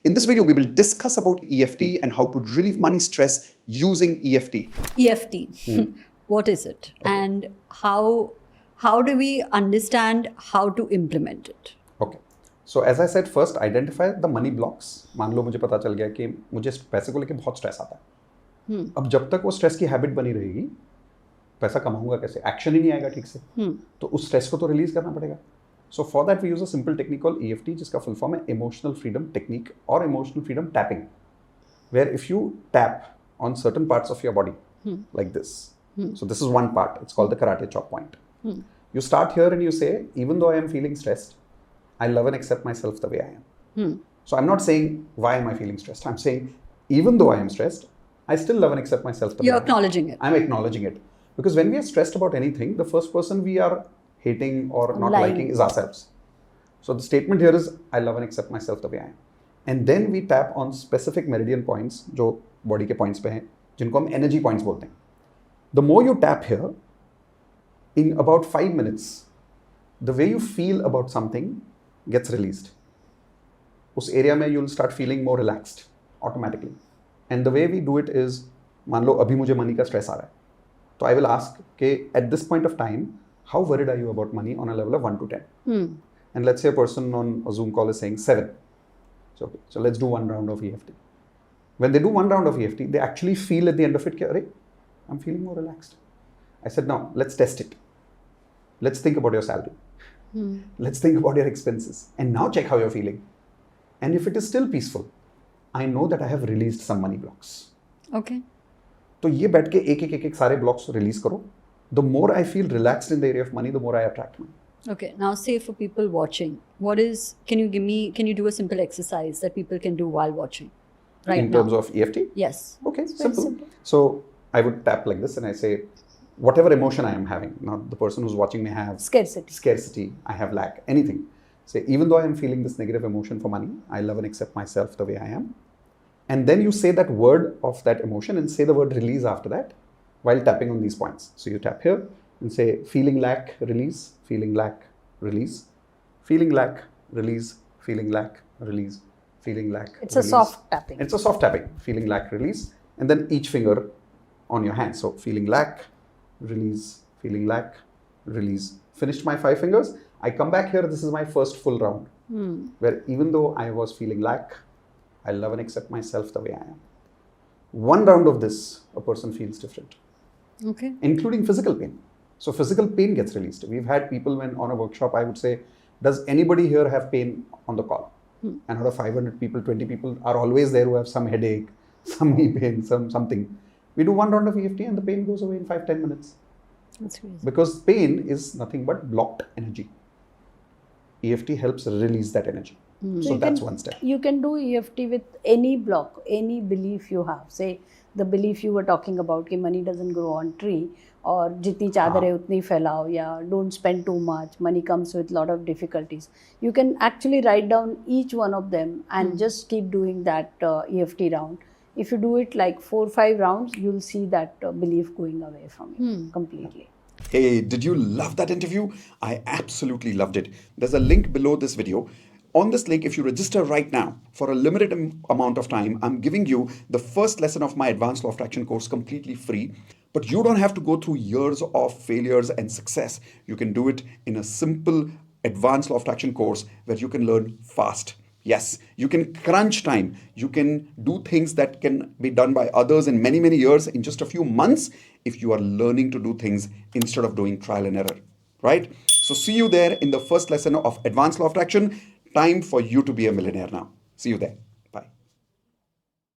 In this video, we will discuss about EFT and how to relieve money stress using EFT. EFT, what is it? Okay. And how do we understand how to implement it? Okay. So as I said, first identify the money blocks. मान लो मुझे पता चल गया कि मुझे पैसे को लेके बहुत स्ट्रेस आता है. अब जब तक वो स्ट्रेस की हैबिट बनी रहेगी, पैसा कमाऊंगा कैसे? एक्शन ही नहीं आएगा ठीक से. तो उस स्ट्रेस को तो रिलीज करना पड़ेगा. So for that we use a simple technique called EFT, जिसका full form है Emotional Freedom Technique or Emotional Freedom Tapping, where if you tap on certain parts of your body like this. So this is one part. It's called the karate chop point. You start here and you say, even though I am feeling stressed, I love and accept myself the way I am. So I'm not saying, why am I feeling stressed? I'm saying, even though I am stressed, I still love and accept myself the way I am. You're acknowledging it. I'm acknowledging it. Because when we are stressed about anything, the first person we are hating or not liking is ourselves. So the statement here is, I love and accept myself the way I am. And then we tap on specific meridian points, जो body के points पे हैं, जिनको हम energy points बोलते हैं. The more you tap here, in about 5 minutes, the way you feel about something gets released. उस area में you'll start feeling more relaxed automatically. And the way we do it is, मान लो अभी मुझे money का stress आ रहा है, तो I will ask कि at this point of time, how worried are you about money on a level of 1 to 10? And let's say a person on a Zoom call is saying 7. So, okay, so let's do one round of EFT. When they do one round of EFT, they actually feel at the end of it, I'm feeling more relaxed. I said, now let's test it. Let's think about your salary. Let's think about your expenses. And now check how you're feeling. And if it is still peaceful, I know that I have released some money blocks. Okay. तो ये बैठ के एक सारे blocks release करो. The more I feel relaxed in the area of money, the more I attract money. Okay, now say for people watching, can you do a simple exercise that people can do while watching right now? In terms of EFT? Yes. Okay, simple. So I would tap like this and I say, whatever emotion I am having, now the person who's watching may have scarcity, I have lack, anything. Say, even though I am feeling this negative emotion for money, I love and accept myself the way I am. And then you say that word of that emotion and say the word release after that while tapping on these points. So you tap here and say, feeling lack, release, feeling lack, release, feeling lack, release, feeling lack, release, feeling lack. It's release. A soft tapping. It's a soft tapping, feeling lack, release, and then each finger on your hand. So feeling lack, release, feeling lack, release. Finished my 5 fingers. I come back here. This is my first full round, where even though I was feeling lack, I love and accept myself the way I am. One round of this, a person feels different. Okay. Including physical pain. So physical pain gets released. We've had people when on a workshop, I would say, does anybody here have pain on the call? And out of 500 people, 20 people are always there who have some headache, some knee pain, something. We do one round of EFT and the pain goes away in 5-10 minutes. That's crazy. Because pain is nothing but blocked energy. EFT helps release that energy. So that's one step. You can do EFT with any block, any belief you have. Say the belief you were talking about, कि money doesn't grow on tree, or जितनी चादर है उतनी फैलाओ, या don't spend too much, money comes with lot of difficulties. You can actually write down each one of them and just keep doing that EFT round. If you do it like 4-5 rounds, you'll see that belief going away from you completely. Hey, did you love that interview? I absolutely loved it. There's a link below this video. On this link, if you register right now for a limited amount of time, I'm giving you the first lesson of my Advanced Law of Attraction course completely free. But you don't have to go through years of failures and success. You can do it in a simple Advanced Law of Attraction course where you can learn fast. Yes, you can crunch time. You can do things that can be done by others in many, many years in just a few months if you are learning to do things instead of doing trial and error, right? So see you there in the first lesson of Advanced Law of Attraction. Time for you to be a millionaire now. See you there.